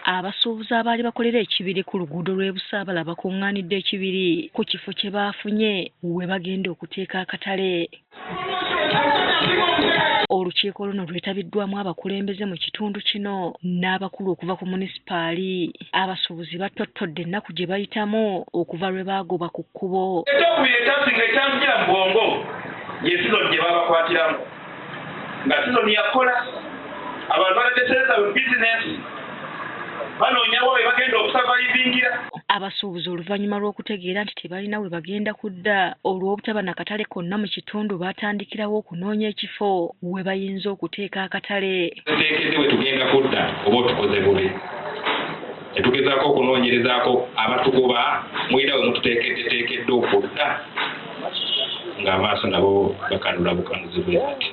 Abasuubuzi abaali bakolera ekibiri ku luguudo lw'e Busaabala bakungaanidde ekibiri ku kifo kye baafunye we bagenda okuteeka akatale. Olukiiko luno lwetabiddwamu abakulembeze mu kitundu kino n'abakulu okuva ku munisipaali. Abasuubuzi batottodde ennaku gye bayitamu okuva lwe baagoba ku kkubo. Ekyokubyetasinga ekyanjira mu bwongo ye sizoni gye babakwatiramu nga sizoni yakola abantu balagesereza bizinesi banoonyawo we bagenda okusavaivingira. Abasuubuzi oluvannyuma lw'okutegeera nti tebalina we bagenda kudda olw'obutaba na katale konna mu kitundu baatandikirawo okunoonya ekifo we bayinza okuteeka akatale. Tuteekedde we tugenda kudda oba otukoze bubi. Tetugezaako okunoonyerezaako abatugoba mwira we mututeekedde okudda ng'amaaso nabo bakanula bukanuzi bwe bati.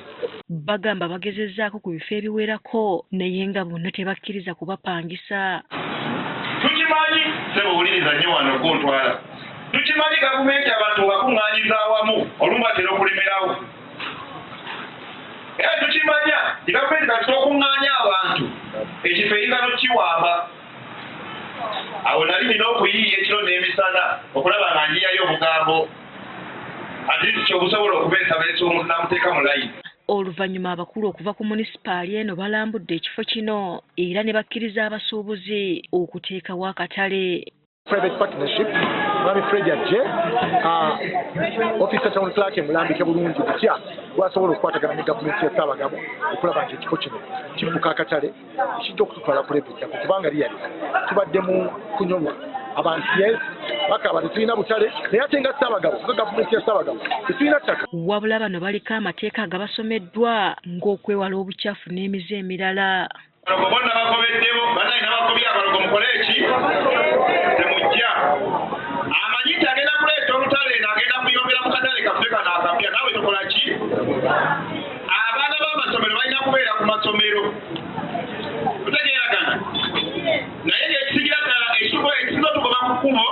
Bagamba bagezezzaako ku bifo ebiwerako naye nga bonna tebakkiriza kubapangisa. Tukimanyi sebawuliriza nnyo wano gontwala. Tukimanyi gavumenti abantu bakuŋŋaanyiza awamu olumu batera okulemerawo. Era tukimanya gavumenti kati okuŋŋaanya abantu ekifo eyinza n'okiwaaba. Awo nali nina okuyiiya ekiro n'emisana okulaba nga njiyayo obugambo ati kyobusobola okubeesabeesa omuntu n'amuteeka mu layini. Oluvannyuma abakulu okuva ku munisipaali eno balambudde ekifo kino era ne bakkiriza abasuubuzi okuteekawo akatale. Private partnership, Mwami Fred ajje, Officer Town Clerk mulambike bulungi butya bwasobola okukwatagana ne gavumenti ya Ssaabagabo okulaba nti ekifo kino kifuuka akatale ekijja okututwala kulebedda kubanga liyali tubadde mu kunyolwa abantu bakaba tetulina butale naye ate nga Ssaabagabo nga gavumenti ya Ssaabagabo tetulina ttaka. Wabula bano baliko amateeka agabasomeddwa ng'okwewala obukyafu n'emize emirala. Bonna bakobeddebo banayi n'abakobya abalogo mukole eki temujja amanyiti agenda kuleeta olutale n'agenda kuyombera mu katale kaffe kano akapya naawe tukola ki? Abaana b'amasomero balina kubeera ku masomero tutegeeragana naye ng'ekisigira ddala ekifo ekisinza tugoba ku kkubo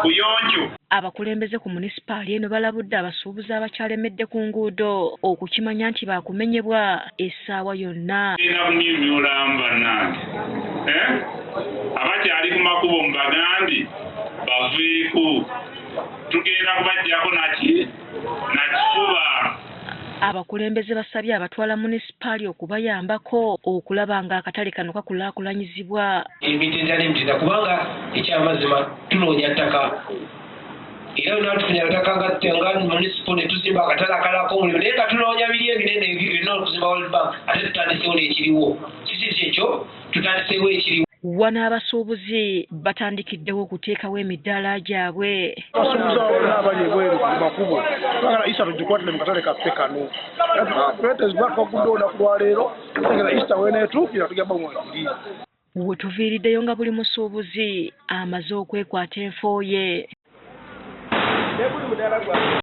buyonjo. Abakulembeze ku munisipaali eno balabudde abasuubuzi abakyalemedde ku nguudo okukimanya nti baakumenyebwa essaawa yonna. Olamba nange abakyali ku makubo mu bagambi baveeko tugenda kubajjako nakifuba. Abakulembeze basabye abatwala munisipaali okubayambako okulaba nga akatale kano kakulaakulanyizibwa. Emitendera kubanga ekyamazima tunoonya ttaka era natufunya ttaka nga munisipo ne tuzimba akatale akalako omulimu naye nga tunoonya biri ebinene ebirina okuzimba World Bank ate tutandiseewo n'ekiriwo kiki kyekyo tutandiseewo ekiriwo. Wano abasuubuzi batandikiddewo okuteekawo emidaala gyabwe. Abasuubuzi abo bonna abali ebweru ku makubo twagala Easter tugikwatire mu katale kaffe kano. Twetezibwa twagudde olunaku lwaleero tegera Easter weeneetuukira tugamba mwagiri. We tuviiriddeyo nga buli musuubuzi amaze okwekwata enfo ye.